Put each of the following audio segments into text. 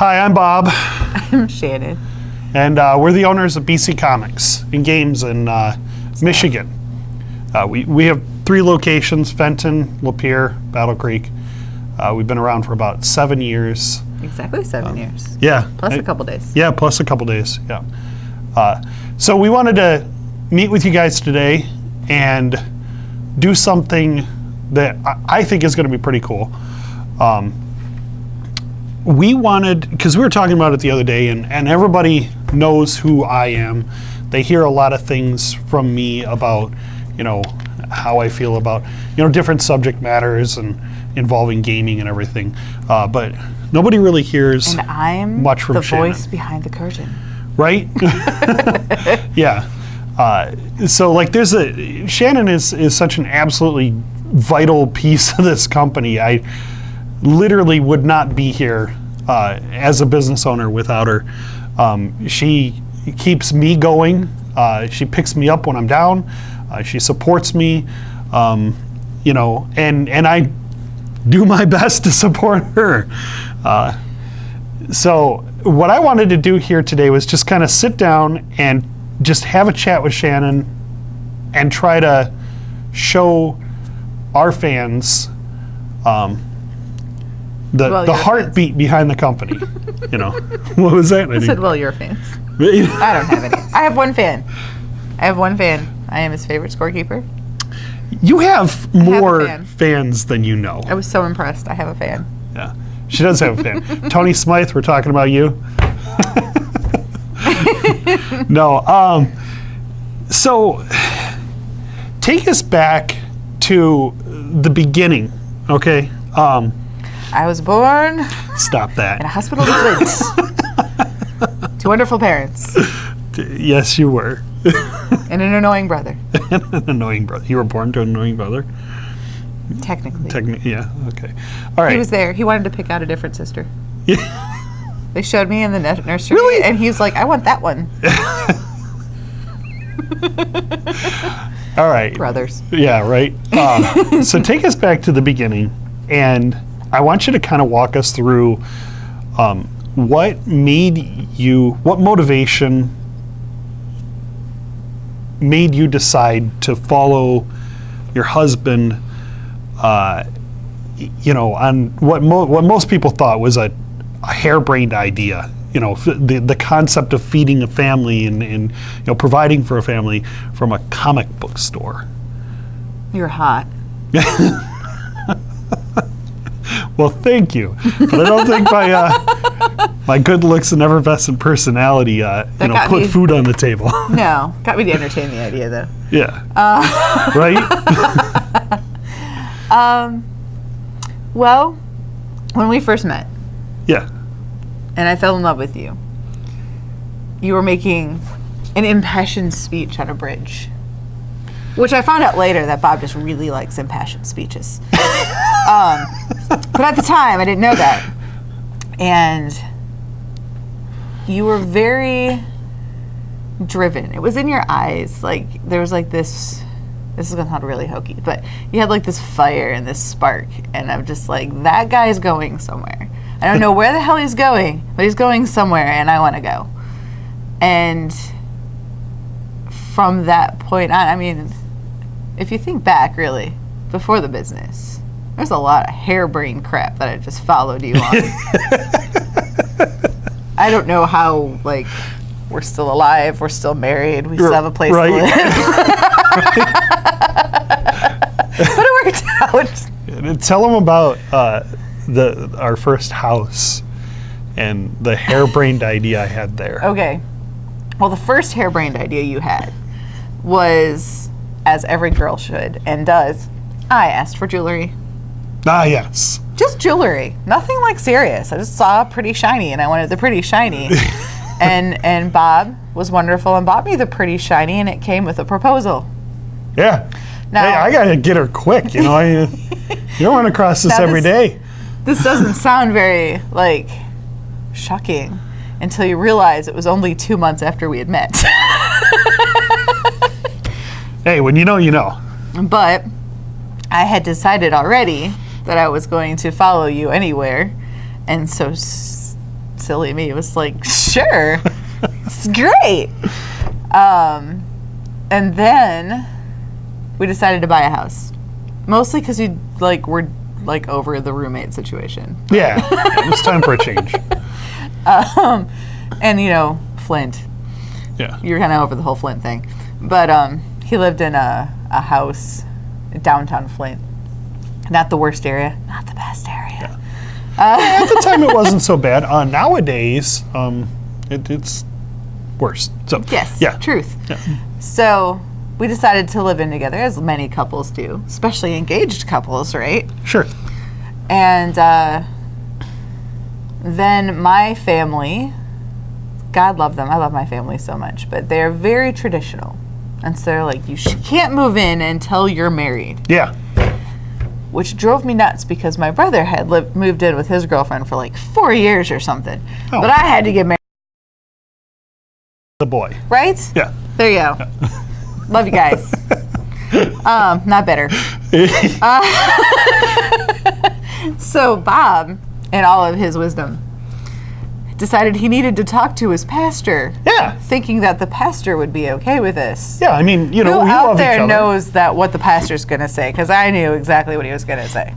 Hi, I'm Bob. I'm Shannon. And we're the owners of BC Comix and Games in Michigan. We have 3 locations, Fenton, Lapeer, Battle Creek. We've been around for about 7 years. Exactly 7 years. Yeah. Plus a couple days. Yeah, plus a couple days, yeah. So we wanted to meet with you guys today and do something that I think is going to be pretty cool. We wanted, because we were talking about it the other day, and everybody knows who I am. They hear a lot of things from me about, how I feel about, different subject matters and involving gaming and everything. But nobody really hears and I'm much from the Shannon. voice behind the curtain. Right? Yeah. So like Shannon is such an absolutely vital piece of this company. I literally would not be here as a business owner without her. She keeps me going. She picks me up when I'm down. She supports me, and I do my best to support her. So what I wanted to do here today was just kind of sit down and just have a chat with Shannon and try to show our fans the heartbeat behind the company. What was that? I said, well, your fans. I don't have any. I have one fan. I am his favorite scorekeeper. You have more fans than you know. I was so impressed. I have a fan. Yeah, she does have a fan. Tony Smythe, we're talking about you. No. So take us back to the beginning, okay? I was born Stop that. in a hospital in Flint to wonderful parents. Yes, you were. And an annoying brother. An annoying brother. You were born to an annoying brother? Technically. Yeah, okay. All right. He was there. He wanted to pick out a different sister. They showed me in the nursery, Really? and he was like, I want that one. All right. Brothers. Yeah, right. So take us back to the beginning, and I want you to kind of walk us through what motivation made you decide to follow your husband, on what most people thought was a harebrained idea. The concept of feeding a family and providing for a family from a comic book store. You're hot. Well, thank you, but I don't think my good looks and effervescent personality, put food on the table. No, got me to entertain the idea though. Yeah. Right. Well, when we first met, Yeah. and I fell in love with you, you were making an impassioned speech on a bridge, which I found out later that Bob just really likes impassioned speeches. But at the time, I didn't know that. And you were very driven. It was in your eyes. Like, there was like this is going to sound really hokey, but you had like this fire and this spark. And I'm just like, that guy's going somewhere. I don't know where the hell he's going, but he's going somewhere, and I want to go. And from that point on, I mean, if you think back, really, before the business, there's a lot of harebrained crap that I just followed you on. I don't know how, like, we're still alive, we're still married, we still have a place to live. But it worked out. Tell them about our first house and the harebrained idea I had there. Okay. Well, the first harebrained idea you had was, as every girl should and does, I asked for jewelry. Ah, yes. Just jewelry. Nothing like serious. I just saw pretty shiny and I wanted the pretty shiny. and Bob was wonderful and bought me the pretty shiny, and it came with a proposal. Yeah. Now, hey, I gotta get her quick, you don't run across this every day. This doesn't sound very, like, shocking until you realize it was only 2 months after we had met. Hey, when you know, you know. But I had decided already that I was going to follow you anywhere, and so silly me was like, sure, it's great. And then we decided to buy a house, mostly because we were over the roommate situation. Yeah, it was time for a change. And Flint. Yeah, You were kind of over the whole Flint thing, but he lived in a house in downtown Flint. Not the worst area, not the best area. Yeah. At the time, it wasn't so bad. Nowadays, it's worse. So Yes, yeah, truth. Yeah. So we decided to live in together, as many couples do, especially engaged couples, right? Sure. And then my family, God love them, I love my family so much, but they're very traditional. And so they're like, you can't move in until you're married. Yeah. Which drove me nuts because my brother had moved in with his girlfriend for 4 years or something. Oh. But I had to get married. The boy. Right? Yeah. There you go. Love you guys. Not better. So Bob, in all of his wisdom, decided he needed to talk to his pastor. Yeah. Thinking that the pastor would be okay with this. Yeah, I mean, Who we out love each there other. knows that what the pastor's going to say? Because I knew exactly what he was going to say.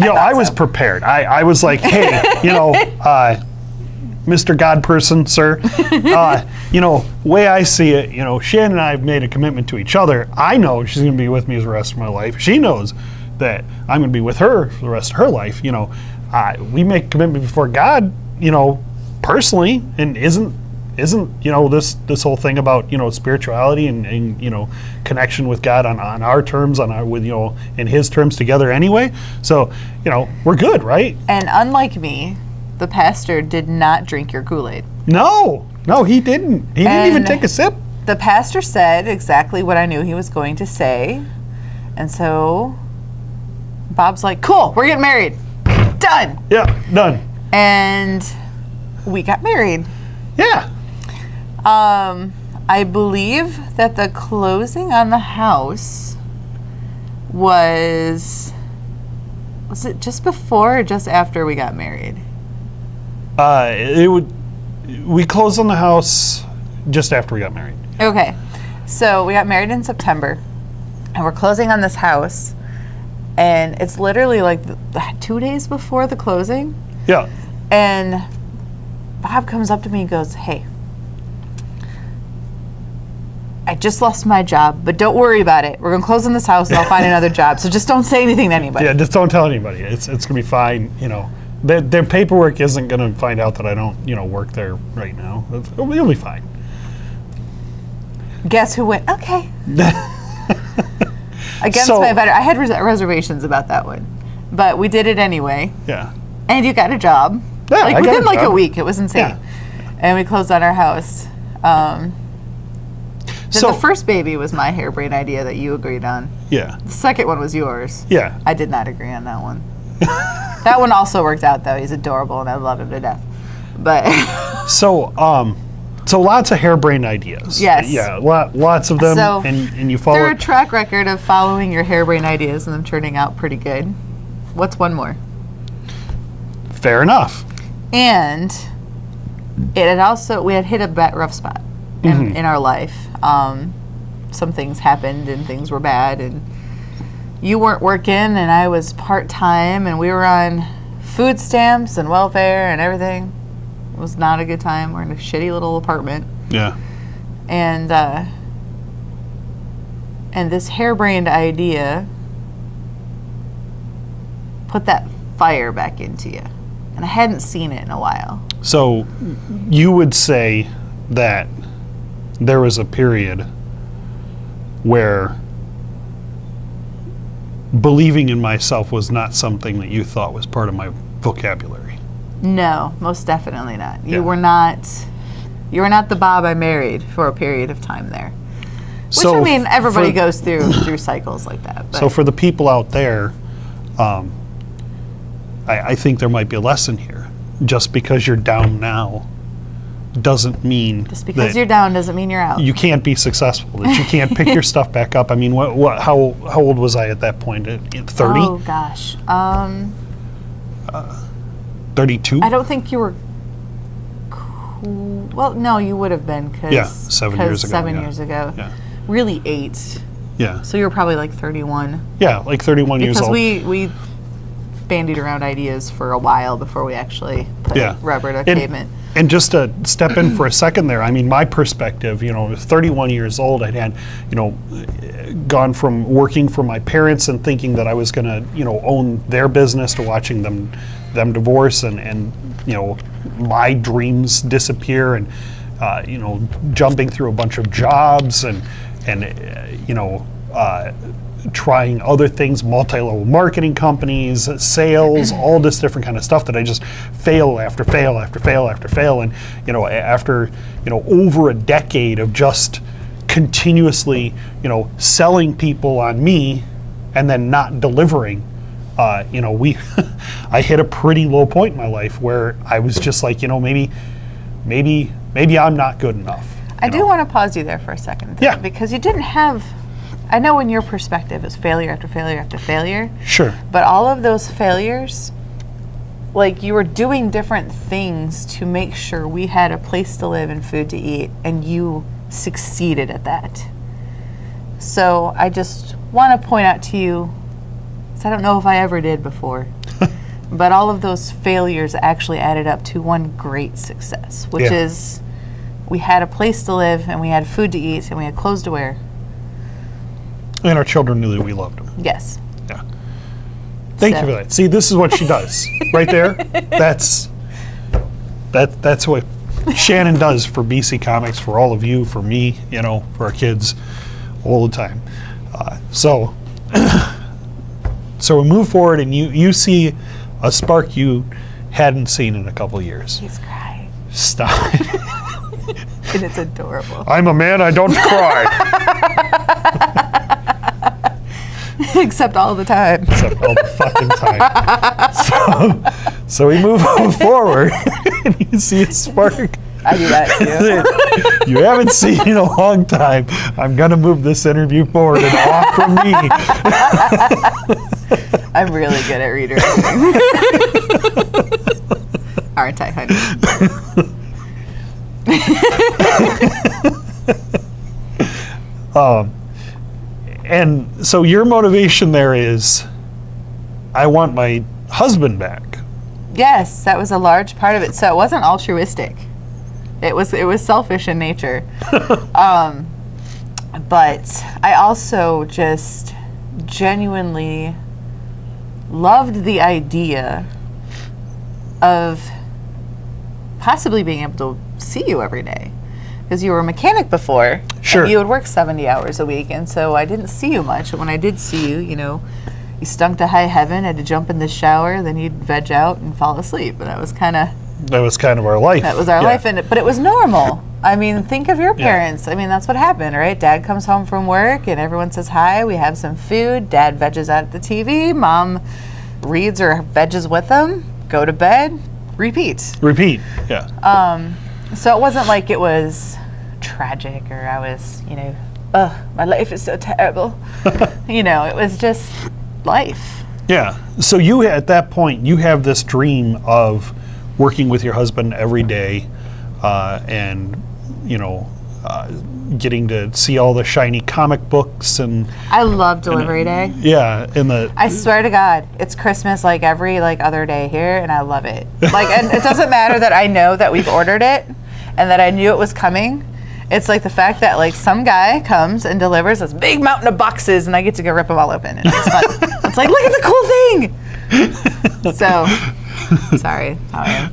I was prepared. I was like, hey, Mr. God person, sir, way I see it, Shannon and I have made a commitment to each other. I know she's going to be with me the rest of my life. She knows that I'm going to be with her for the rest of her life. We make a commitment before God, personally, and isn't this whole thing about spirituality and connection with God on our terms, in His terms together anyway. So we're good, right? And unlike me, the pastor did not drink your Kool-Aid. No, he didn't. He didn't even take a sip. The pastor said exactly what I knew he was going to say, and so Bob's like, "Cool, we're getting married, done." Yeah, done. And we got married. Yeah. I believe that the closing on the house was it just before or just after we got married? We closed on the house just after we got married. Okay. So we got married in September, and we're closing on this house, and it's literally 2 days before the closing. Yeah. And Bob comes up to me and goes, "Hey, I just lost my job, but don't worry about it. We're going to close on this house and I'll find another job. So just don't say anything to anybody." Yeah, just don't tell anybody. It's going to be fine. Their paperwork isn't going to find out that I don't, work there right now. It'll be fine. Guess who went, "Okay." Against my better. I had reservations about that one, but we did it anyway. Yeah. And you got a job. Yeah, I got within a a job. week. It was insane. Yeah. And we closed on our house. Then So- the first baby was my harebrained idea that you agreed on. Yeah. The second one was yours. Yeah. I did not agree on that one. That one also worked out, though. He's adorable, and I love him to death. But So lots of harebrained ideas. Yes. Yeah, lots of them, So, and you follow through a it. track record of following your harebrained ideas and them turning out pretty good, what's one more? Fair enough. And it had also, we had hit a rough spot in our life. Some things happened and things were bad, and you weren't working and I was part-time, and we were on food stamps and welfare and everything. It was not a good time. We're in a shitty little apartment. Yeah. And this harebrained idea put that fire back into you. And I hadn't seen it in a while. So you would say that there was a period where believing in myself was not something that you thought was part of my vocabulary. No, most definitely not. Yeah. You were not the Bob I married for a period of time there. Which, So I mean, everybody for- goes through cycles like that. But So for the people out there, I think there might be a lesson here. Just because you're down now doesn't mean just because that you're down doesn't mean you're out. you can't be successful, that you can't pick your stuff back up. I mean, how old was I at that point? 30? Oh, gosh. 32? I don't think you were Well, no, you would have been because Yeah, 7 years ago, 7 yeah. years ago. Yeah. Really 8. Yeah. So you were probably like 31. Yeah, like 31 years Because old. we bandied around ideas for a while before we actually put rubber to pavement. And just to step in for a second there, I mean, my perspective, 31 years old, I'd had, gone from working for my parents and thinking that I was going to, own their business to watching them divorce and my dreams disappear and, jumping through a bunch of jobs and trying other things, multi-level marketing companies, sales, all this different kind of stuff that I just fail after fail after fail after fail. And, after, over a decade of just continuously, selling people on me and then not delivering, I hit a pretty low point in my life where I was just like, maybe I'm not good enough. I do want to pause you there for a second. Yeah. Because you didn't have, I know in your perspective it's failure after failure after failure. Sure. But all of those failures, like you were doing different things to make sure we had a place to live and food to eat, and you succeeded at that. So I just want to point out to you, I don't know if I ever did before, but all of those failures actually added up to one great success, which is we had a place to live and we had food to eat and we had clothes to wear. And our children knew that we loved them. Yes. Yeah. Thank you for that. See, this is what she does right there. That's what Shannon does for BC Comix, for all of you, for me, for our kids, all the time. So we move forward, and you see a spark you hadn't seen in a couple of years. He's crying. Stop. And it's adorable. I'm a man, I don't cry. Except all the time. Except all the fucking time. So we move forward, and you see a spark. I do that too. You haven't seen in a long time. I'm going to move this interview forward and off from me. I'm really good at redirecting. Aren't I, honey? And so your motivation there is, I want my husband back. Yes, that was a large part of it. So it wasn't altruistic. It was selfish in nature. But I also just genuinely loved the idea of possibly being able to see you every day. Because you were a mechanic before. Sure. And you would work 70 hours a week, and so I didn't see you much. And when I did see you, you stunk to high heaven, had to jump in the shower, then you'd veg out and fall asleep. And that was kind of our life. That was our life, but it was normal. I mean, think of your parents. Yeah. I mean, that's what happened, right? Dad comes home from work, and everyone says hi. We have some food. Dad veges out at the TV. Mom reads or veges with them. Go to bed. Repeat. Yeah. So it wasn't like it was tragic or I was, my life is so terrible. It was just life. Yeah. So you, at that point, you have this dream of working with your husband every day, and getting to see all the shiny comic books and. I love delivery day. Yeah, I swear to God, it's Christmas like every other day here, and I love it. And it doesn't matter that I know that we've ordered it, and that I knew it was coming. It's like the fact that some guy comes and delivers this big mountain of boxes, and I get to go rip them all open, and it's fun. It's like, look at the cool thing. So. Sorry.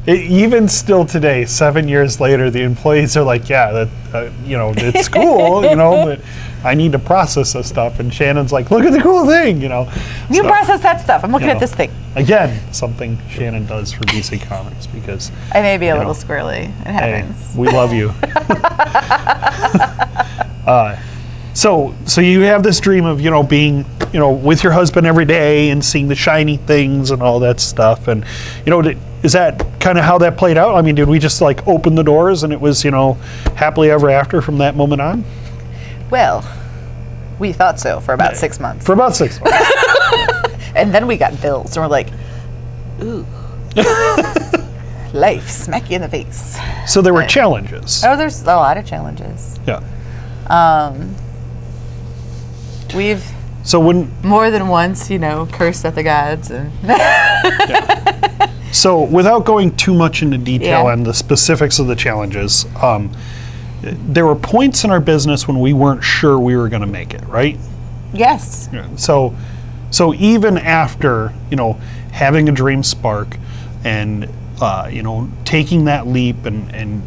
Even still today, 7 years later, the employees are like, yeah, it's cool, but I need to process this stuff. And Shannon's like, look at the cool thing, You process that stuff. I'm looking at this thing. Again, something Shannon does for BC Comix because I may be a little squirrely. It happens. Hey, we love you. So you have this dream of, being, with your husband every day and seeing the shiny things and all that stuff. And, is that kind of how that played out? I mean, did we just open the doors and it was, happily ever after from that moment on? Well, we thought so for about 6 months. For about 6 months. And then we got bills and we're like, ooh. life smack you in the face. So there were challenges. Oh, there's a lot of challenges. Yeah. We've So when more than once, cursed at the gods and. So without going too much into detail Yeah. on the specifics of the challenges, there were points in our business when we weren't sure we were going to make it, right? Yes. So even after, having a dream spark and, taking that leap and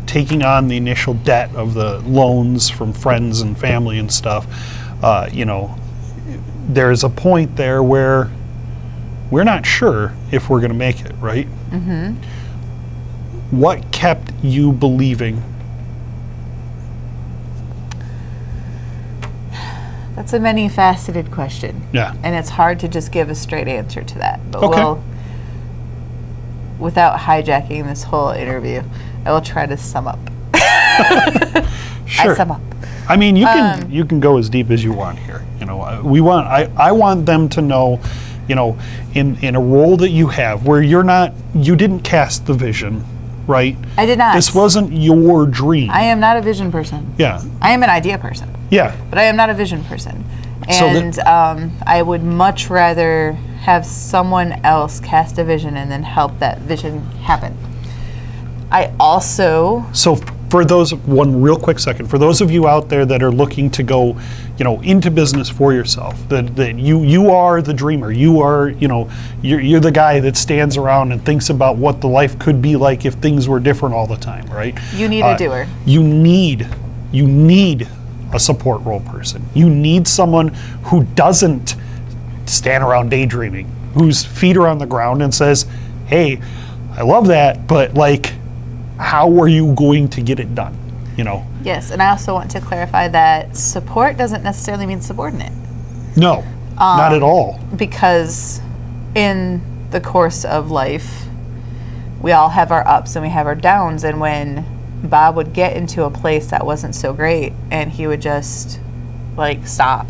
taking on the initial debt of the loans from friends and family and stuff, there's a point there where we're not sure if we're going to make it, right? Mm-hmm. What kept you believing? That's a many-faceted question. Yeah. And it's hard to just give a straight answer to that. But Okay. without hijacking this whole interview, I will try to sum up. Sure. I sum up. I mean, you can go as deep as you want here. I want them to know, in a role that you have where you didn't cast the vision, right? I did not. This wasn't your dream. I am not a vision person. Yeah. I am an idea person. Yeah. But I am not a vision person. So And I would much rather have someone else cast a vision and then help that vision happen. I also... So for those, one real quick second, for those of you out there that are looking to go, into business for yourself, that you are the dreamer, you are, you're the guy that stands around and thinks about what the life could be like if things were different all the time, right? You need a doer. You need a support role person. You need someone who doesn't stand around daydreaming, whose feet are on the ground and says, hey, I love that, but how are you going to get it done? Yes, and I also want to clarify that support doesn't necessarily mean subordinate. No, not at all. Because in the course of life, we all have our ups and we have our downs. And when Bob would get into a place that wasn't so great and he would just stop.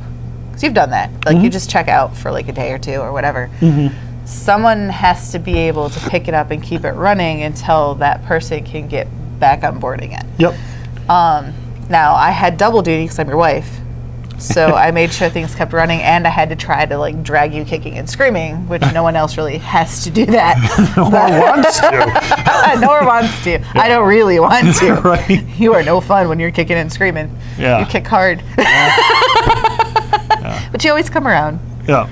Because you've done that. You just check out for a day or two or whatever. Mm-hmm. Someone has to be able to pick it up and keep it running until that person can get back on board again. Yep. Now, I had double duty because I'm your wife. So I made sure things kept running, and I had to try to drag you kicking and screaming, which no one else really has to do that. Nor wants to. Nor wants to. Yeah. I don't really want to. Right. You are no fun when you're kicking and screaming. Yeah. You kick hard. Yeah. But you always come around. Yeah.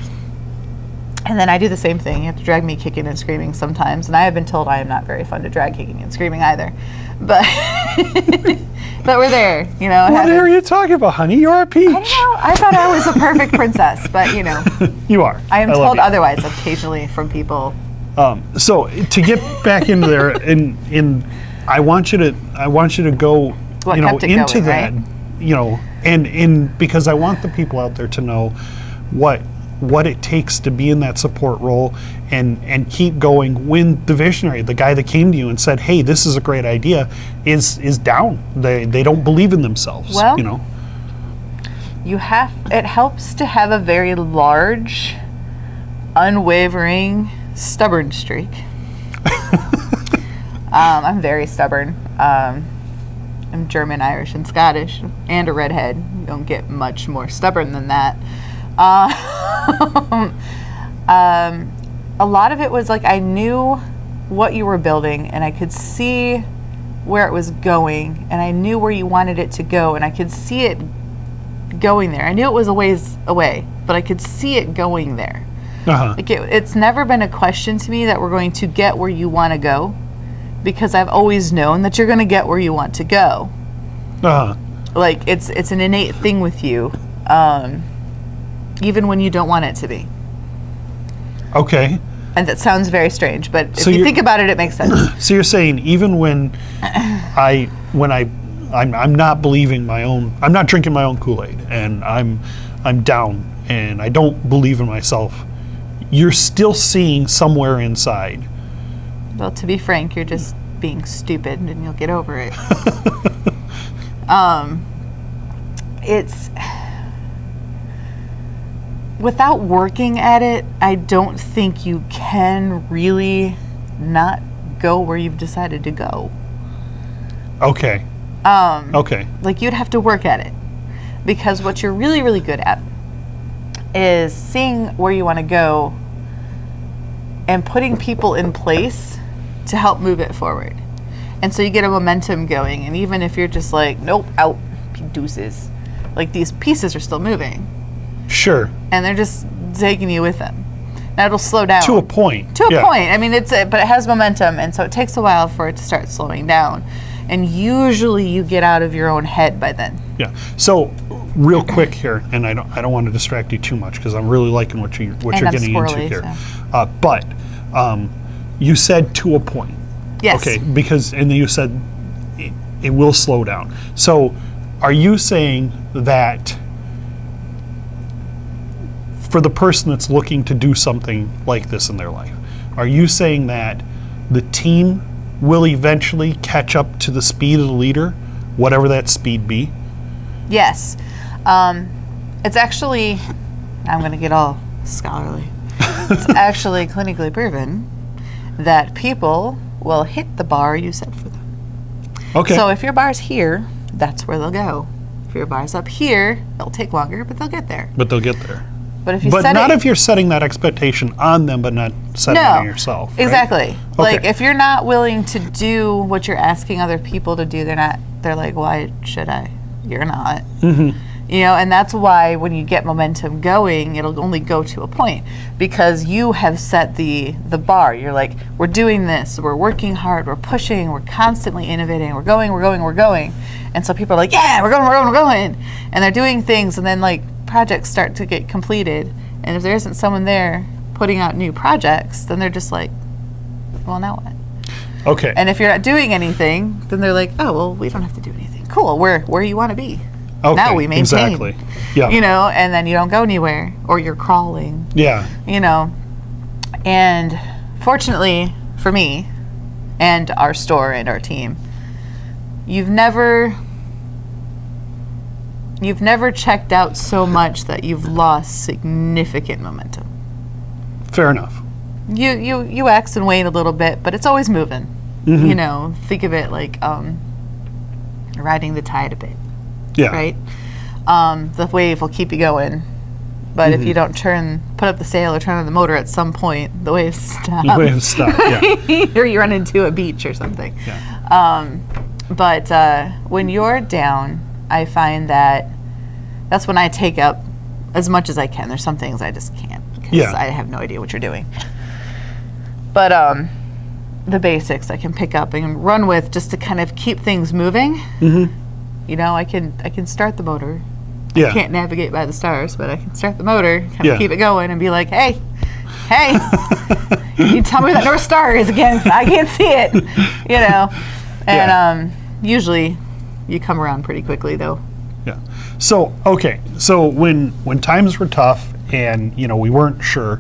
And then I do the same thing. You have to drag me kicking and screaming sometimes, and I have been told I am not very fun to drag kicking and screaming either. But but we're there, What are you talking about, honey? You're a peach. I know. I thought I was a perfect princess, but You are. I am told otherwise occasionally from people. So to get back into there, I want you to go, into that, right? and because I want the people out there to know what it takes to be in that support role and keep going when the visionary, the guy that came to you and said, hey, this is a great idea, is down. They don't believe in themselves. Well, it helps to have a very large, unwavering, stubborn streak. I'm very stubborn. I'm German, Irish, and Scottish, and a redhead. You don't get much more stubborn than that. A lot of it was I knew what you were building, and I could see where it was going, and I knew where you wanted it to go, and I could see it going there. I knew it was a ways away, but I could see it going there. Uh-huh. It's never been a question to me that we're going to get where you want to go, because I've always known that you're going to get where you want to go. Uh-huh. It's an innate thing with you, even when you don't want it to be. Okay. And that sounds very strange, but if you think about it, it makes sense. So you're saying even when I'm not believing my own, I'm not drinking my own Kool-Aid, and I'm down, and I don't believe in myself, you're still seeing somewhere inside. Well, to be frank, you're just being stupid, and you'll get over it. It's without working at it, I don't think you can really not go where you've decided to go. Okay. Okay. Like, you'd have to work at it. Because what you're really, really good at is seeing where you want to go and putting people in place to help move it forward. And so you get a momentum going. And even if you're just like, nope, out, deuces. Like, these pieces are still moving. Sure. And they're just taking you with them. Now it'll slow down. To a point. To a point. I mean, but it has momentum, and so it takes a while for it to start slowing down. And usually you get out of your own head by then. Yeah. So, real quick here, and I don't want to distract you too much because I'm really liking what you're getting into here. So. But you said to a point. Yes. Okay. And then you said it will slow down. So, are you saying that for the person that's looking to do something like this in their life, are you saying that the team will eventually catch up to the speed of the leader, whatever that speed be? Yes. It's actually, I'm going to get all scholarly. It's actually clinically proven that people will hit the bar you set for them. Okay. So if your bar's here, that's where they'll go. If your bar's up here, it'll take longer, but they'll get there. But they'll get there. But if you if you're setting that expectation on them, but not setting it on yourself. Right? Exactly. Okay. Like, if you're not willing to do what you're asking other people to do, they're like, why should I? You're not. Mm-hmm. You know, and that's why when you get momentum going, it'll only go to a point because you have set the bar. You're like, we're doing this, we're working hard, we're pushing, we're constantly innovating, we're going. And so people are like, yeah, we're going. And they're doing things, and then like projects start to get completed. And if there isn't someone there putting out new projects, then they're just like, well, now what? Okay. And if you're not doing anything, then they're like, oh, well, we don't have to do anything. Cool, where you want to be. Okay, now we maintain. Exactly. Yeah. You know, and then you don't go anywhere, or you're crawling. Yeah. You know, and fortunately for me and our store and our team, you've never checked out so much that you've lost significant momentum. Fair enough. You X and wane a little bit, but it's always moving. Mm-hmm. You know, think of it like riding the tide a bit. Yeah. Right? The wave will keep you going. But if you don't put up the sail or turn on the motor at some point, the waves stop. The waves stop, yeah. Or you run into a beach or something. Yeah. But when you're down, I find that's when I take up as much as I can. There's some things I just can't because I have no idea what you're doing. But the basics I can pick up and run with just to kind of keep things moving. Mm-hmm. You know, I can start the motor. Yeah. I can't navigate by the stars, but I can start the motor, kind of keep it going, and be like, hey, you tell me where that North Star is again, 'cause I can't see it, you know. And usually you come around pretty quickly, though. Yeah. So, okay. So when times were tough and, you know, we weren't sure,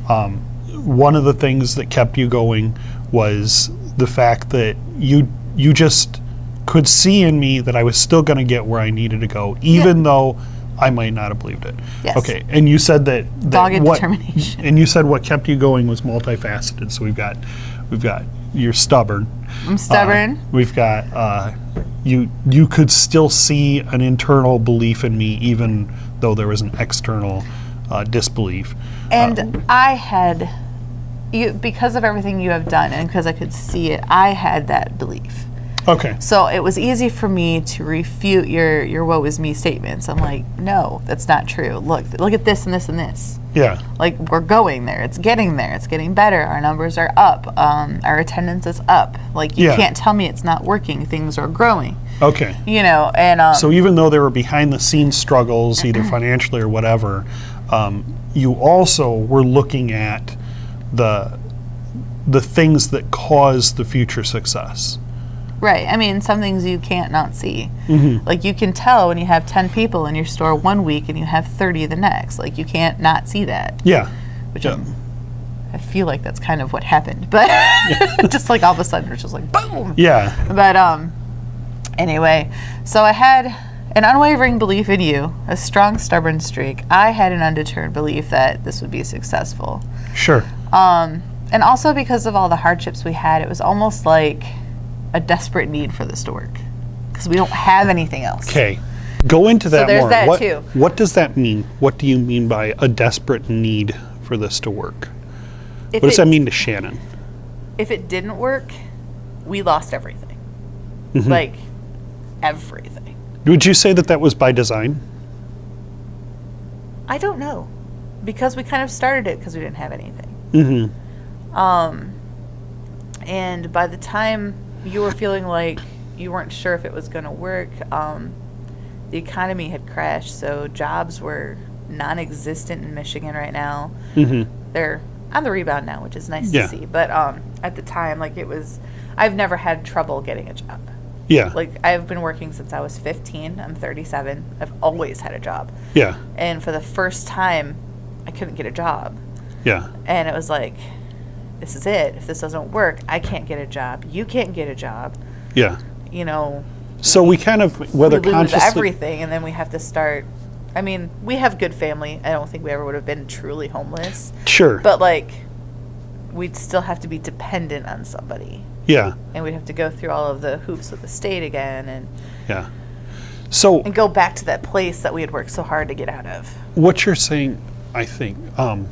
one of the things that kept you going was the fact that you just could see in me that I was still going to get where I needed to go, even though I might not have believed it. Yes. Okay. And you said that dogged determination. And you said what kept you going was multifaceted. So we've got you're stubborn. I'm stubborn. We've got you could still see an internal belief in me, even though there was an external disbelief. And I had because of everything you have done, and because I could see it, I had that belief. Okay. So it was easy for me to refute your woe is me statements. I'm like, no, that's not true. Look at this and this and this. Yeah. Like, we're going there. It's getting there. It's getting better. Our numbers are up. Our attendance is up. Like, you can't tell me it's not working. Things are growing. Okay. You know, and so even though there were behind the scenes struggles, either financially or whatever, you also were looking at the things that cause the future success. Right. I mean, some things you can't not see. Mm-hmm. Like, you can tell when you have 10 people in your store one week and you have 30 the next. Like, you can't not see that. Yeah. Which I feel like that's kind of what happened. But just like all of a sudden it's just like boom. Yeah. But anyway, so I had an unwavering belief in you, a strong, stubborn streak. I had an undeterred belief that this would be successful. Sure. And And also because of all the hardships we had, it was almost like a desperate need for this to work because we don't have anything else. Okay. Go into that there's more. that too. What does that mean? What do you mean by a desperate need for this to work? What does that mean to Shannon? If it didn't work, we lost everything. Mm-hmm. Like, everything. Would you say that was by design? I don't know. Because we kind of started it because we didn't have anything. Mm-hmm. And by the time you were feeling like you weren't sure if it was going to work, the economy had crashed, so jobs were non-existent in Michigan right now. Mm-hmm. They're on the rebound now, which is nice to see. But at the time, like, I've never had trouble getting a job. Yeah. Like, I've been working since I was 15. I'm 37. I've always had a job. Yeah. And for the first time, I couldn't get a job. Yeah. And it was like, this is it. If this doesn't work, I can't get a job. You can't get a job. Yeah. You know. So we kind of, whether we lose consciously, everything, and then we have to start. I mean, we have good family. I don't think we ever would have been truly homeless. Sure. But, like, we'd still have to be dependent on somebody. Yeah. And we'd have to go through all of the hoops with the state again, and Yeah. So and go back to that place that we had worked so hard to get out of. what you're saying, I think, And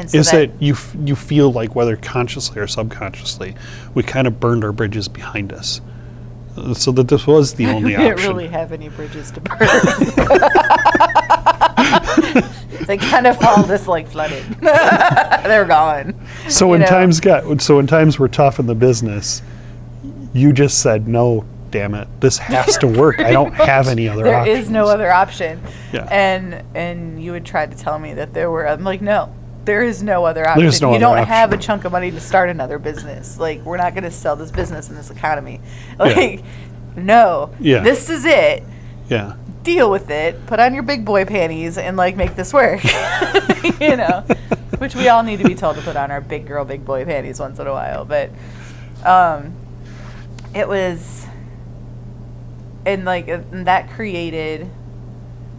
so is that you feel like, whether consciously or subconsciously, we kind of burned our bridges behind us, so that this was the only we option. didn't really have any bridges to burn. They kind of all just like flooded. They're gone. So when times were tough in the business, you just said, "No, damn it, this has to work. I don't have any other There options." is no other option. Yeah. And you would try to tell me that there were. I'm like, no, there is no other option. There's no you other don't option. have a chunk of money to start another business. Like, we're not going to sell this business in this economy. Like, no. Yeah. This is it. Yeah. Deal with it. Put on your big boy panties and, like, make this work. You know, which we all need to be told to put on our big girl, big boy panties once in a while. But it was, and that created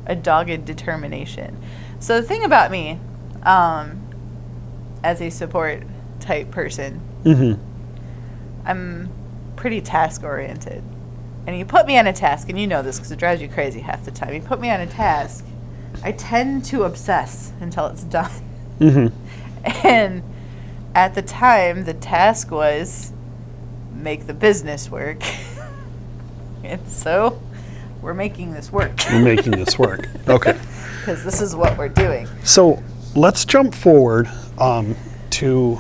a dogged determination. So the thing about me, as a support type person, Mm-hmm. I'm pretty task oriented. And you put me on a task, and you know this because it drives you crazy half the time. You put me on a task, I tend to obsess until it's done. Mm-hmm. And at the time, the task was make the business work. And so we're making this work. We're making this work. Okay. Because this is what we're doing. So let's jump forward to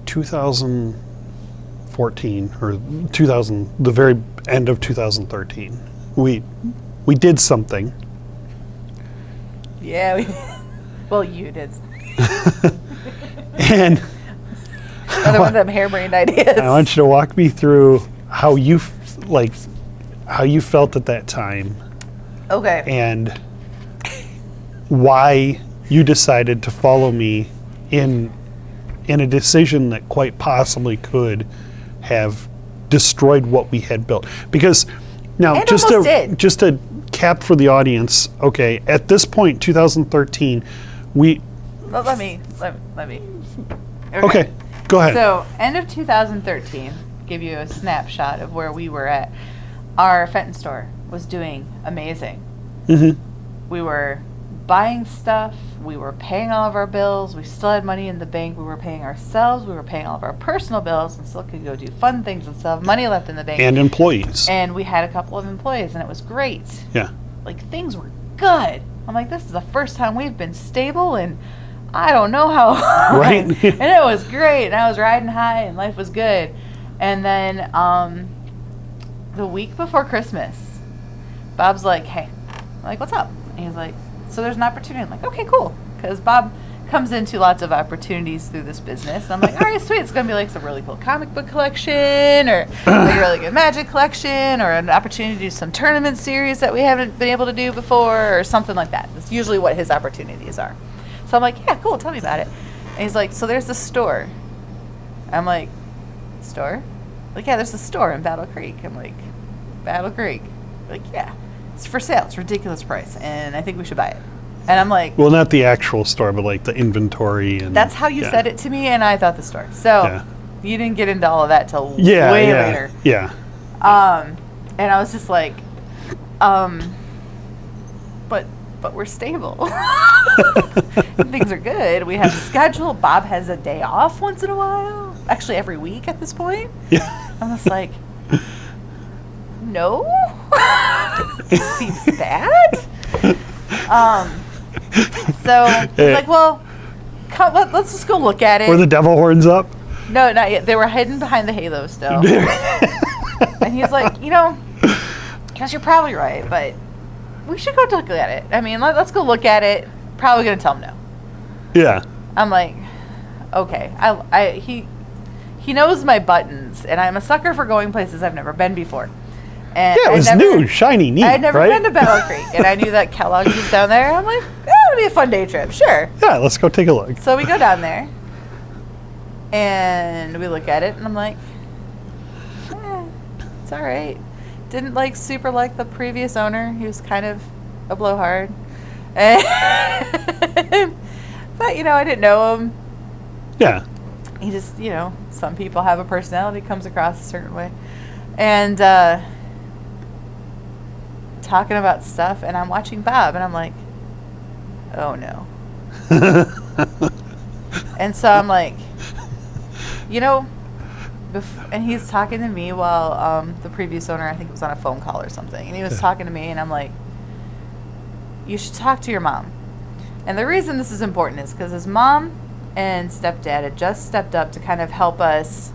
(2014) or the very end of 2013. We did something. Yeah, well, you did. And Another one of them harebrained ideas. I want you to walk me through how you felt at that time. Okay. And why you decided to follow me in a decision that quite possibly could have destroyed what we had built. Because now, It just almost did. just to cap for the audience, okay, at this point, 2013, we Let me. okay, go ahead. So, end of 2013, give you a snapshot of where we were at. Our Fenton store was doing amazing. Mm-hmm. We were buying stuff. We were paying all of our bills. We still had money in the bank. We were paying ourselves. We were paying all of our personal bills and still could go do fun things and still have money left in the bank. And employees. And we had a couple of employees, and it was great. Yeah. Like, things were good. I'm like, this is the first time we've been stable, and I don't know how. Right. And it was great, and I was riding high, and life was good. And then the week before Christmas, Bob's like, hey. I'm like, what's up? And he's like, so there's an opportunity. I'm like, okay, cool. Because Bob comes into lots of opportunities through this business. And I'm like, all right, sweet. It's going to be like some really cool comic book collection or like a really good magic collection or an opportunity to do some tournament series that we haven't been able to do before or something like that. That's usually what his opportunities are. So I'm like, yeah, cool. Tell me about it. And he's like, so there's this store. I'm like, store? Like, yeah, there's a store in Battle Creek. I'm like, Battle Creek? Like, yeah. It's for sale. It's a ridiculous price. And I think we should buy it. And I'm like, well, not the actual store, but like the inventory. And that's how you said it to me, and I thought the store. So you didn't get into all of that till way later. Yeah. And I was just like, but we're stable. Things are good. We have a schedule. Bob has a day off once in a while. Actually, every week at this point. Yeah. I'm just like, no. This seems bad. So he's like, well, let's just go look at it. Were the devil horns up? No, not yet. They were hidden behind the halo still. And he's like, because you're probably right, but we should go look at it. I mean, let's go look at it. Probably gonna tell him no. Yeah. I'm like, okay. He knows my buttons, and I'm a sucker for going places I've never been before. And yeah, it was new, shiny, neat. I had never right? been to Battle Creek, and I knew that Kellogg's was down there. I'm like, it'll be a fun day trip, sure. Yeah, let's go take a look. So we go down there, and we look at it, and I'm like, it's all right. Didn't super like the previous owner. He was kind of a blowhard. But I didn't know him. Yeah. He just, some people have a personality, comes across a certain way. And talking about stuff, and I'm watching Bob, and I'm like, oh no. And so I'm like, and he's talking to me while the previous owner, I think, was on a phone call or something. And he was talking to me, and I'm like, you should talk to your mom. And the reason this is important is because his mom and stepdad had just stepped up to kind of help us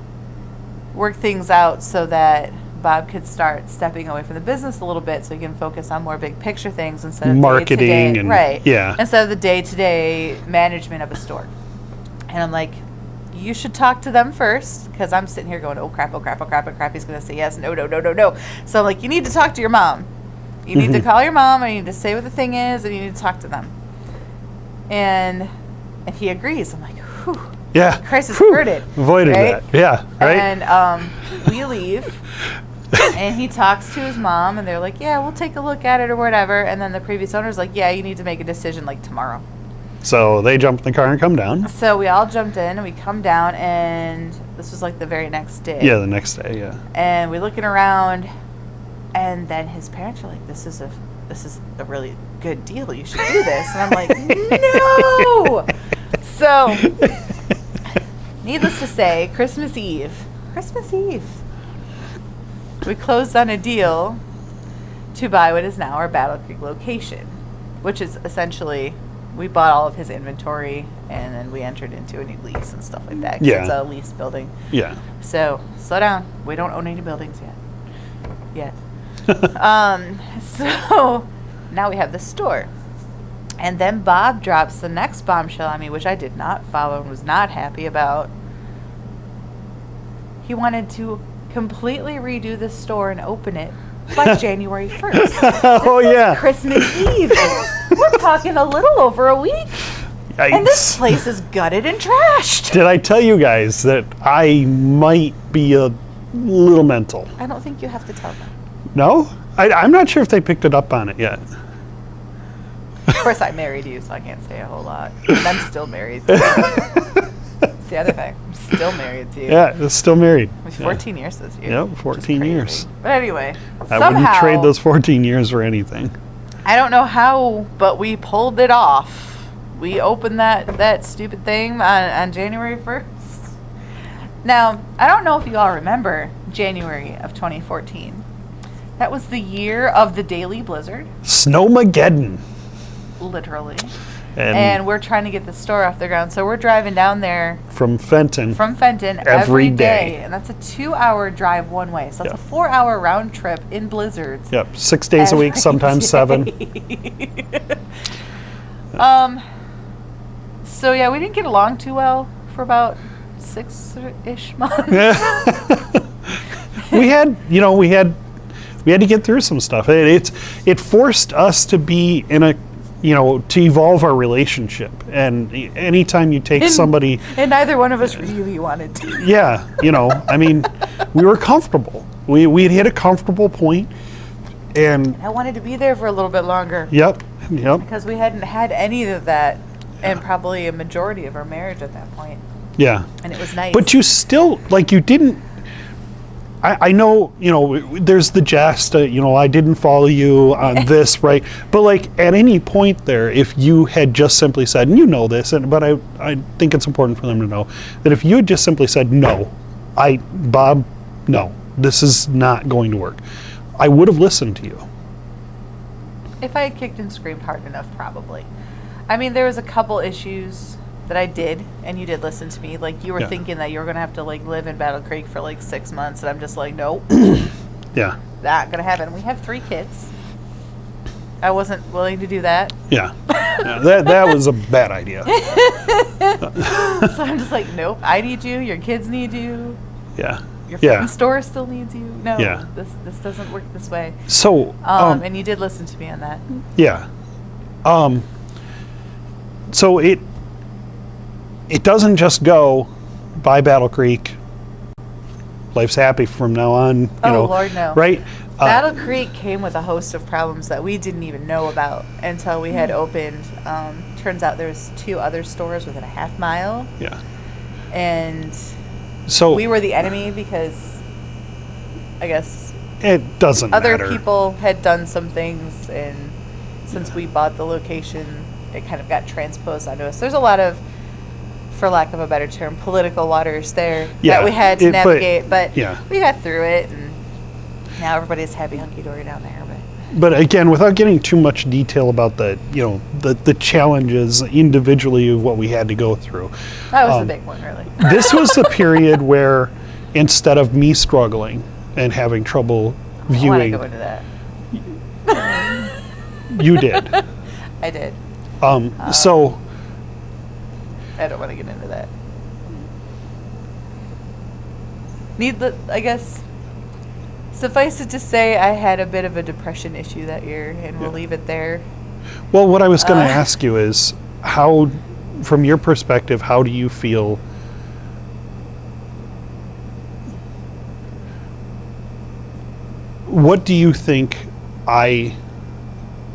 work things out so that Bob could start stepping away from the business a little bit so he can focus on more big picture things instead of marketing day-to-day, and right. Yeah. Instead of the day-to-day management of a store. And I'm like, you should talk to them first, because I'm sitting here going, oh crap, he's going to say yes, no. So I'm like, you need to talk to your mom. You need to call your mom, and you need to say what the thing is, and you need to talk to them. And he agrees. I'm like, whew. Yeah. Crisis averted. Avoided right? that. Yeah. Right. And we leave, and he talks to his mom, and they're like, yeah, we'll take a look at it or whatever. And then the previous owner's like, yeah, you need to make a decision tomorrow. So they jump in the car and come down. So we all jumped in, and we come down, and this was the very next day. Yeah, the next day, yeah. And we're looking around, and then his parents are like, this is a really good deal. You should do this. And I'm like, no! So, needless to say, Christmas Eve, we closed on a deal to buy what is now our Battle Creek location, which is essentially, we bought all of his inventory, and then we entered into a new lease and stuff like that. 'Cause it's a lease building. Yeah. So, slow down. We don't own any buildings yet. So, now we have the store. And then Bob drops the next bombshell on me, which I did not follow and was not happy about. He wanted to completely redo the store and open it by January 1st. Oh, yeah. Christmas Eve. We're talking a little over a week. Yikes. And this place is gutted and trashed. Did I tell you guys that I might be a little mental? I don't think you have to tell them. No? I'm not sure if they picked it up on it yet. Of course, I married you, so I can't say a whole lot. And I'm still married to you. That's the other thing. I'm still married to you. Yeah, still married. 14 years this year. Yep, 14 years. But anyway, I wouldn't trade those 14 years for anything. I don't know how, but we pulled it off. We opened that stupid thing on January 1st. Now, I don't know if you all remember January of 2014. That was the year of the daily blizzard. Snowmageddon. Literally. And we're trying to get the store off the ground. So we're driving down there. From Fenton every day. And that's a 2-hour drive one way. So that's a 4-hour round trip in blizzards. Yep. 6 days a week, sometimes 7. So yeah, we didn't get along too well for about 6-ish months. we had to get through some stuff. It forced us to be in a, to evolve our relationship. And anytime you take somebody, and neither one of us really wanted to. Yeah, I mean, we were comfortable. We had hit a comfortable point, and I wanted to be there for a little bit longer. Yep, Yep. Because we hadn't had any of that, and probably a majority of our marriage at that point. Yeah. And it was nice. But you still, like, you didn't. I know, there's the jest, I didn't follow you on this, right? But, like, at any point there, if you had just simply said, and you know this, but I think it's important for them to know, that if you had just simply said, no, Bob, no, this is not going to work, I would have listened to you. If I had kicked and screamed hard enough, probably. I mean, there was a couple issues that I did, and you did listen to me. Like, you were thinking that you were going to have to, like, live in Battle Creek for, like, 6 months, and I'm just like, nope. Yeah. Not going to happen. We have 3 kids. I wasn't willing to do that. Yeah. That was a bad idea. So I'm just like, nope, I need you, your kids need you. Yeah. Your freaking store still needs you. No, Yeah. this doesn't work this way. So, and you did listen to me on that. Yeah. So it doesn't just go by Battle Creek. Life's happy from now on. Lord, no. Right? Battle Creek came with a host of problems that we didn't even know about until we had opened. Turns out there's 2 other stores within a half mile. Yeah. And so we were the enemy because I guess it doesn't other matter. people had done some things, and since we bought the location, it kind of got transposed onto us. There's a lot of, for lack of a better term, political waters there that we had to navigate, but we got through it, and now everybody's happy hunky-dory down there. But again, without getting too much detail about the challenges individually of what we had to go through. That was the big one, really. This was the period where, instead of me struggling and having trouble viewing, I want to go into that. You did. I did. So I don't want to get into that. I guess, suffice it to say, I had a bit of a depression issue that year, and we'll leave it there. Well, what I was going to ask you is, how, from your perspective, how do you feel? What do you think I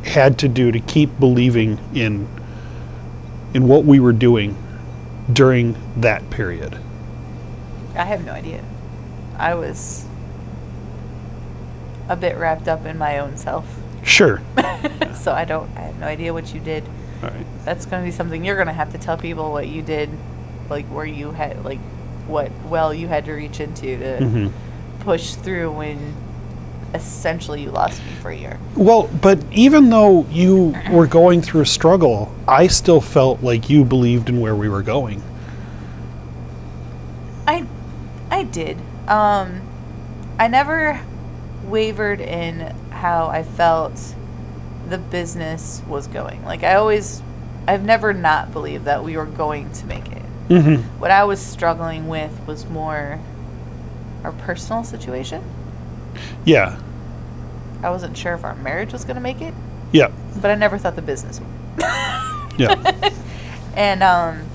had to do to keep believing in what we were doing during that period? I have no idea. I was a bit wrapped up in my own self. Sure. So I have no idea what you did. All right. That's going to be something you're going to have to tell people what you did, like where you had, like what well you had to reach into to push through when essentially you lost me for a year. Well, but even though you were going through a struggle, I still felt like you believed in where we were going. I did. I never wavered in how I felt the business was going. Like, I've never not believed that we were going to make it. What I was struggling with was more our personal situation. Yeah. I wasn't sure if our marriage was going to make it. Yeah. But I never thought the business would. Yeah. And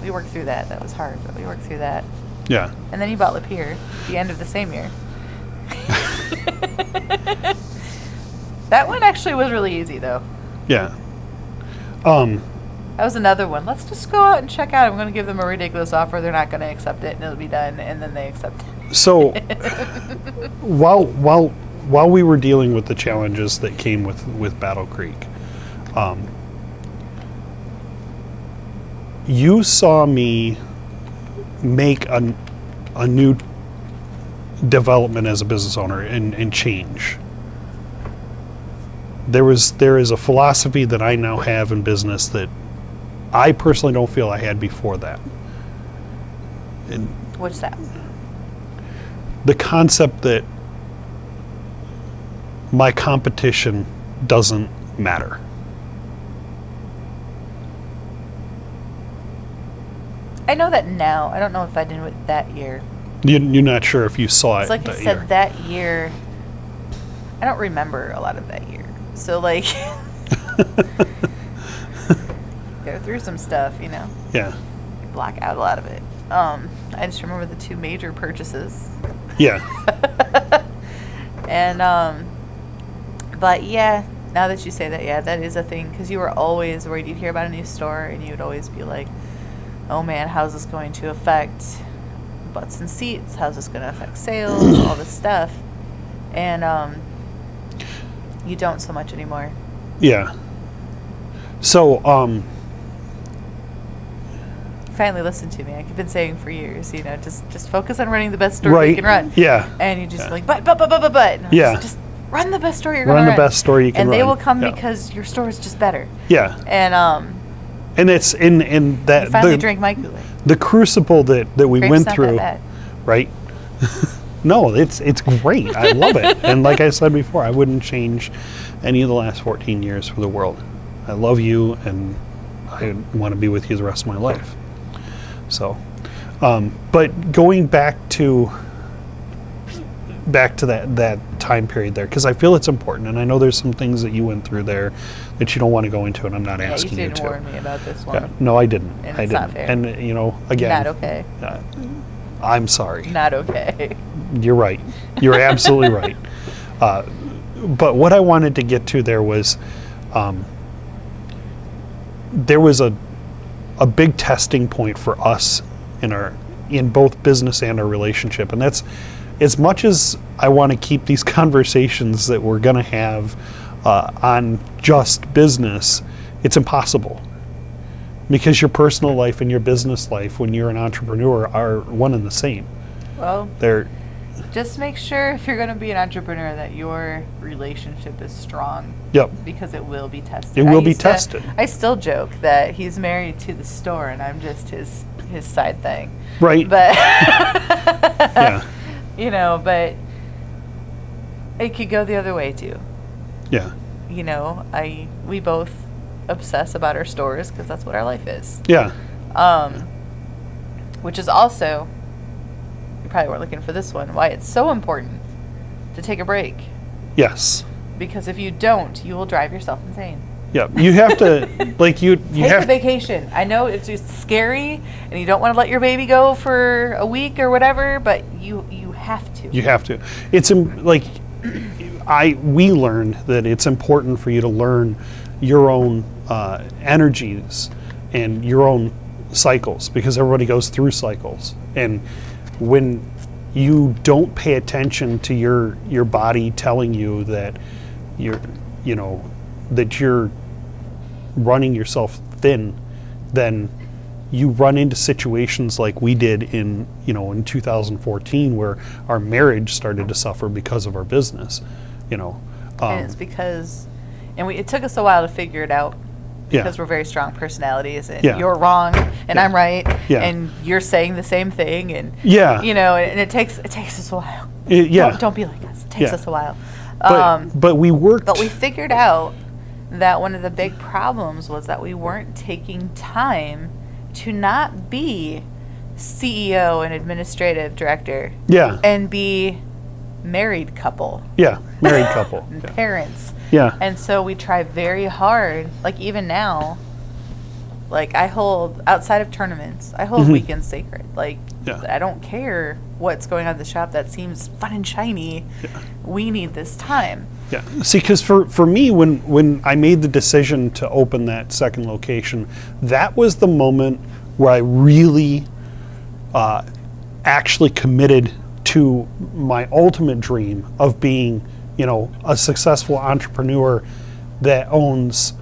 we worked through that. That was hard, but we worked through that. Yeah. And then you bought Lapeer at the end of the same year. That one actually was really easy, though. Yeah. That was another one. Let's just go out and check out. I'm going to give them a ridiculous offer. They're not going to accept it, and it'll be done. And then they accept it. So, while we were dealing with the challenges that came with Battle Creek, you saw me make a new development as a business owner and change. There is a philosophy that I now have in business that I personally don't feel I had before that. And what's that? the concept that my competition doesn't matter. I know that now. I don't know if I did it that year. You're not sure if you saw It's it like I said, that year, I don't remember a lot of that year. So, like, go through some stuff, you know. Yeah. Block out a lot of it. I just remember the 2 major purchases. Yeah. And, but yeah, now that you say that, yeah, that is a thing, because you were always worried. You'd hear about a new store, and you would always be like, oh man, how's this going to affect butts and seats? How's this going to affect sales? All this stuff. And you don't so much anymore. Yeah. So, finally listen to me. I've been saying for years, just focus on running the best store you can run. Yeah. And you just like, but. No, yeah. Just run the best store you're going to run. Run the best store you can run. run. And they will come because your store is just better. Yeah. And it's in that you finally drank my Kool-Aid. The crucible that we Grape's went not through, that bad. right? No, it's great. I love it. And like I said before, I wouldn't change any of the last 14 years for the world. I love you, and I want to be with you the rest of my life. So, but going back to that time period there, because I feel it's important, and I know there's some things that you went through there that you don't want to go into, and I'm not asking you to. You didn't warn me about this one. Yeah, no, I didn't. And I it's didn't. not fair. And again, Not okay. I'm sorry. Not okay. You're right. You're absolutely right. But what I wanted to get to there was, there was a big testing point for us in both business and our relationship, and that's, as much as I want to keep these conversations that we're going to have on just business, it's impossible, because your personal life and your business life, when you're an entrepreneur, are one and the same. Well, they're just make sure, if you're going to be an entrepreneur, that your relationship is strong. Yep. Because it will be tested. It will be tested. I still joke that he's married to the store and I'm just his side thing. Right. But yeah. But it could go the other way too. Yeah. We both obsess about our stores because that's what our life is. Yeah. Which is also, you probably weren't looking for this one, why it's so important to take a break. Yes. Because if you don't, you will drive yourself insane. Yeah, you have to, you take a vacation. I know it's just scary, and you don't want to let your baby go for a week or whatever, but you have to. You have to. It's we learned that it's important for you to learn your own energies and your own cycles, because everybody goes through cycles, and when you don't pay attention to your body telling you that that you're running yourself thin, then you run into situations like we did in 2014, where our marriage started to suffer because of our business. And it's because, it took us a while to figure it out. Because we're very strong personalities, and you're wrong, and I'm right, and you're saying the same thing, and and it takes us a while. Don't be like us. It takes us a while. But we worked. But we figured out that one of the big problems was that we weren't taking time to not be CEO and administrative director. Yeah. And be married couple. Yeah, married couple. And parents. Yeah. And so we try very hard, even now, I hold, outside of tournaments, I hold weekends sacred. I don't care what's going on in the shop that seems fun and shiny. Yeah. We need this time. Yeah. See, because for me, when I made the decision to open that second location, that was the moment where I really actually committed to my ultimate dream of being, a successful entrepreneur that owns,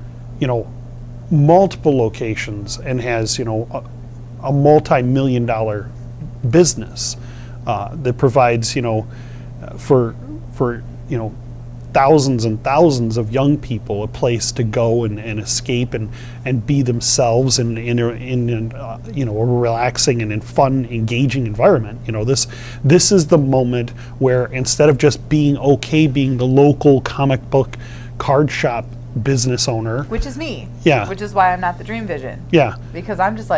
multiple locations and has, a multi-million-dollar business that provides, for thousands and thousands of young people a place to go and escape and be themselves in a relaxing and in fun, engaging environment. This is the moment where, instead of just being the local comic book card shop business owner, which is me, which is why I'm not the Dream Vision, because I'm just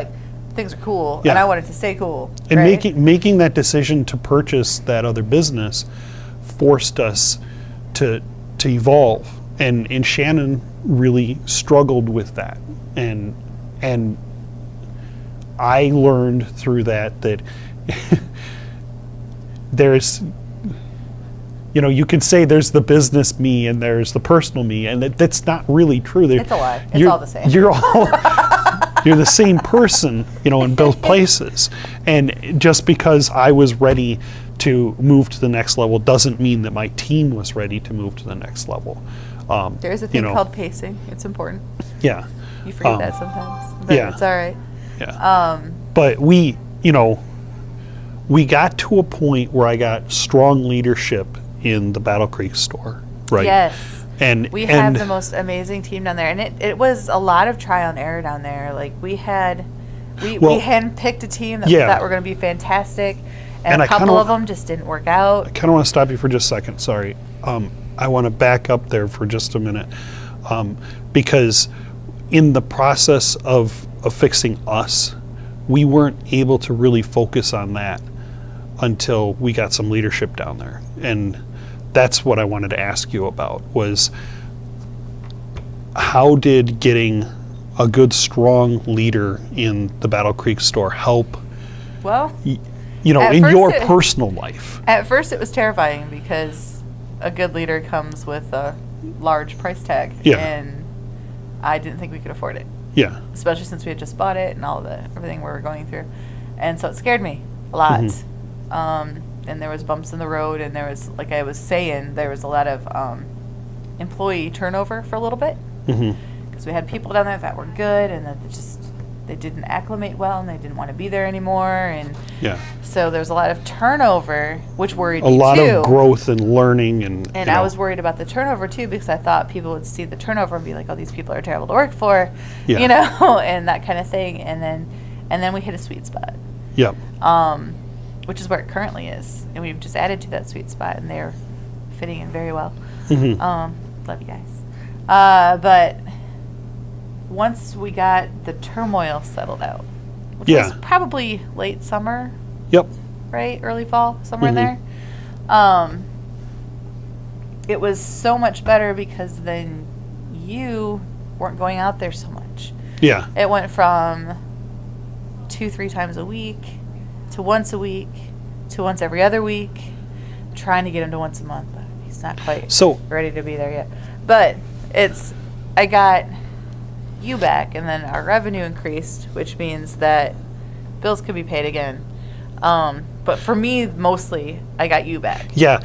things are cool, and I want it to stay cool. And right? making that decision to purchase that other business forced us to evolve, and Shannon really struggled with that, and I learned through that there's you could say there's the business me and there's the personal me, and that's not really true. It's a lie. It's all the same. You're the same person, in both places. And just because I was ready to move to the next level doesn't mean that my team was ready to move to the next level. There's a thing called pacing. It's important. Yeah. You forget that sometimes, but it's all right. Yeah. But we got to a point where I got strong leadership in the Battle Creek store, right? Yes. And we have the most amazing team down there, and it was a lot of trial and error down there. Like we handpicked a team that we thought were going to be fantastic, and a couple of them just didn't work out. I kind of want to stop you for just a second. Sorry. I want to back up there for just a minute, because in the process of fixing us, we weren't able to really focus on that until we got some leadership down there. And that's what I wanted to ask you about, was how did getting a good, strong leader in the Battle Creek store help, well, in your personal life? At first it was terrifying because a good leader comes with a large price tag, and I didn't think we could afford it. Yeah. Especially since we had just bought it and everything we were going through. And so it scared me a lot. And there was bumps in the road, and there was, like I was saying, there was a lot of employee turnover for a little bit. Because we had people down there that were good, and that they didn't acclimate well, and they didn't want to be there anymore. And so there was a lot of turnover, which worried me too. A lot of growth and learning. And I was worried about the turnover too, because I thought people would see the turnover and be like, oh, these people are terrible to work for, and that kind of thing. And then we hit a sweet spot. Yep. Which is where it currently is. And we've just added to that sweet spot, and they're fitting in very well. Love you guys. But once we got the turmoil settled out, which was probably late summer. Yep. Right? Early fall, somewhere in there. It was so much better because then you weren't going out there so much. Yeah. It went from 2-3 times a week to once a week to once every other week, trying to get him to once a month, but he's not quite ready to be there yet. But I got you back, and then our revenue increased, which means that bills could be paid again. But for me, mostly, I got you back. Yeah,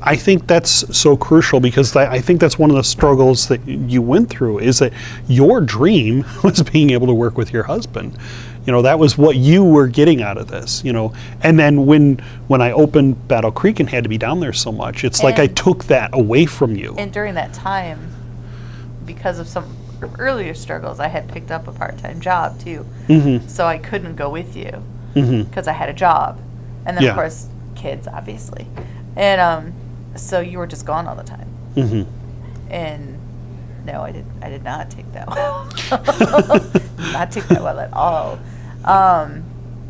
I think that's so crucial, because I think that's one of the struggles that you went through, is that your dream was being able to work with your husband. That was what you were getting out of this, And then when I opened Battle Creek and had to be down there so much, it's like I took that away from you. And during that time, because of some earlier struggles, I had picked up a part-time job too. So I couldn't go with you because I had a job. And then, of course, kids, obviously. And so you were just gone all the time. And no, I did not take that well. Not take that well at all.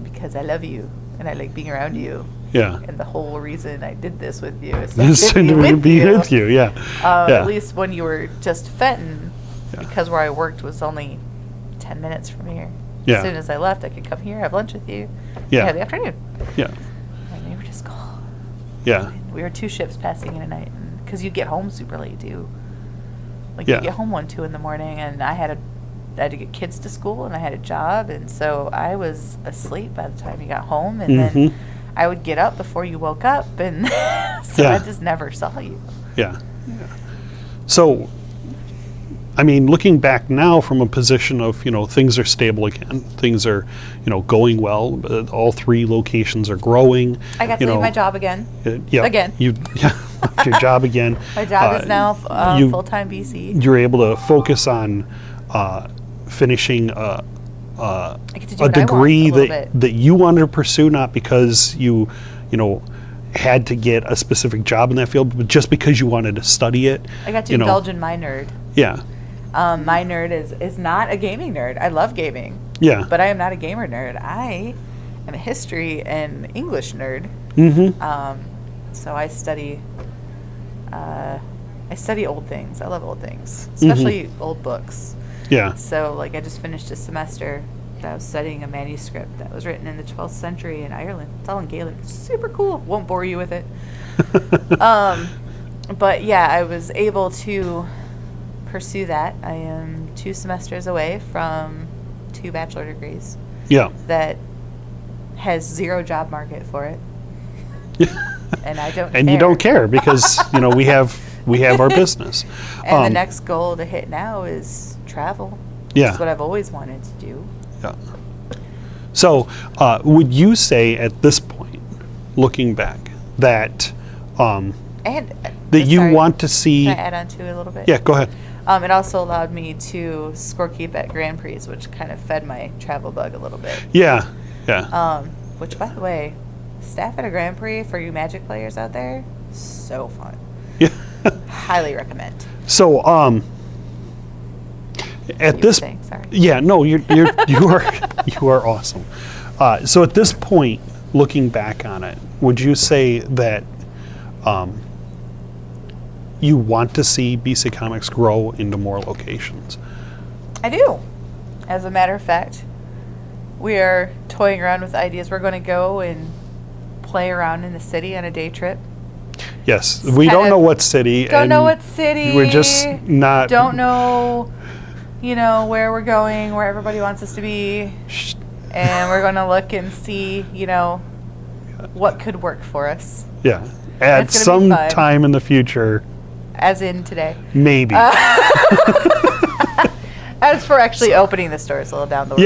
Because I love you, and I like being around you. Yeah. And the whole reason I did this with you is to be with you. Yeah. At least when you were just Fenton, because where I worked was only 10 minutes from here. Yeah. As soon as I left, I could come here, have lunch with you, and have the afternoon. Yeah. And we were just gone. Yeah. We were 2 ships passing in a night, because you get home super late too. Like you get home 1-2 in the morning, and I had to get kids to school, and I had a job, and so I was asleep by the time you got home, and then I would get up before you woke up, and so I just never saw you. Yeah. So, I mean, looking back now from a position of, things are stable again, things are, going well, all 3 locations are growing. I got to leave my job again. Again. You left your job again. My job is now full-time BC. You're able to focus on finishing a degree that you wanted to pursue, not because you had to get a specific job in that field, but just because you wanted to study it. I got to indulge in my nerd. Yeah. My nerd is not a gaming nerd. I love gaming. Yeah. But I am not a gamer nerd. I am a history and English nerd. So I study old things. I love old things, especially old books. Yeah. So, like, I just finished a semester I was studying a manuscript that was written in the 12th century in Ireland. It's all in Gaelic. Super cool. Won't bore you with it. But yeah, I was able to pursue that. I am 2 semesters away from 2 bachelor degrees. Yeah. That has 0 job market for it. And I don't And care. you don't care because, we have our business. And the next goal to hit now is travel. Yeah. That's what I've always wanted to do. Yeah. So, would you say at this point, looking back, that you want to see? Can I add on to it a little bit? Yeah, go ahead. It also allowed me to scorekeep at Grand Prix, which kind of fed my travel bug a little bit. Yeah. Which, by the way, staff at a Grand Prix for you Magic players out there, so fun. Yeah. Highly recommend. So, at this, sorry. Yeah, no, you are awesome. So at this point, looking back on it, would you say that you want to see BC Comix grow into more locations? I do. As a matter of fact, we are toying around with ideas. We're going to go and play around in the city on a day trip. Yes, we don't know what city. Don't know what city. We're just not. Don't know, where we're going, where everybody wants us to be. And we're going to look and see, what could work for us. Yeah, at some time in the future. As in today. Maybe. As for actually opening the store, it's a little down the road.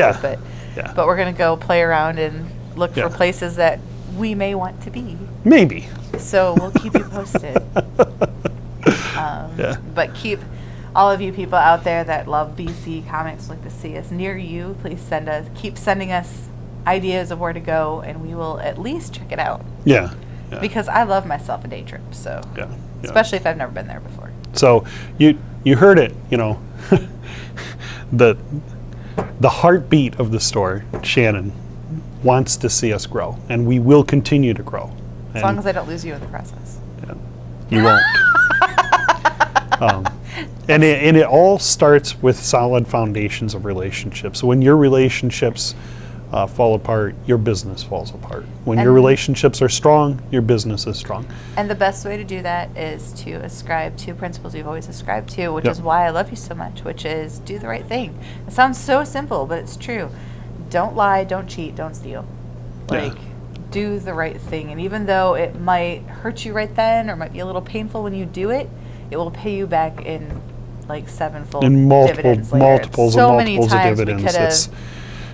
Yeah. But we're going to go play around and look for places that we may want to be. Maybe. So we'll keep you posted. But keep all of you people out there that love BC Comix, like to see us near you, please keep sending us ideas of where to go, and we will at least check it out. Yeah. Because I love myself a day trip, so especially if I've never been there before. So you heard it, the heartbeat of the store, Shannon, wants to see us grow, and we will continue to grow. As long as I don't lose you in the process. Yeah, you won't. And it all starts with solid foundations of relationships. When your relationships fall apart, your business falls apart. When your relationships are strong, your business is strong. And the best way to do that is to ascribe to principles you've always ascribed to, which is why I love you so much, which is do the right thing. It sounds so simple, but it's true. Don't lie, don't cheat, don't steal. Do the right thing. And even though it might hurt you right then or might be a little painful when you do it, it will pay you back in sevenfold dividends later. multiples of dividends.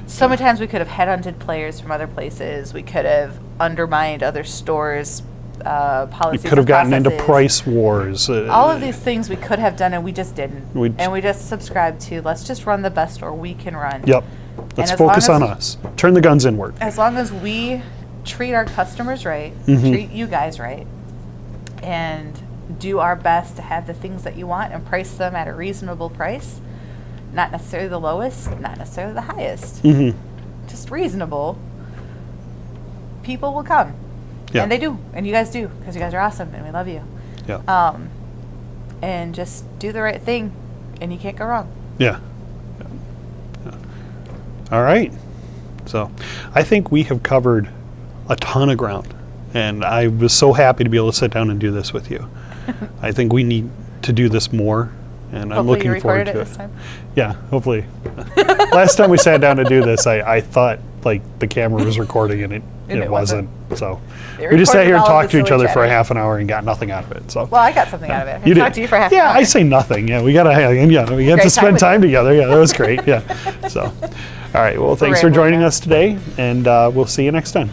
So many times we could have headhunted players from other places. We could have undermined other stores' policies. We could have gotten into processes. Price wars. All of these things we could have done, and we just didn't. And we just subscribed to, let's just run the best store we can run. Yep. Let's focus on us. Turn the guns inward. As long as we treat our customers right, treat you guys right, and do our best to have the things that you want and price them at a reasonable price. Not necessarily the lowest, not necessarily the highest. Just reasonable. People will come. And they do. And you guys do, because you guys are awesome and we love you. Yeah. And just do the right thing and you can't go wrong. Yeah. All right. So I think we have covered a ton of ground. And I was so happy to be able to sit down and do this with you. I think we need to do this more. And I'm looking forward to it. This time. Yeah, hopefully. Last time we sat down to do this, I thought the camera was recording and it wasn't. So we just sat here and talked to each other for a half an hour and got nothing out of it. So well, I got something out of it. You talked to you for half an hour. Yeah, I say nothing. Yeah, we got to spend time together. Yeah, that was great. Yeah. So, all right. Well, thanks for joining us today, and we'll see you next time.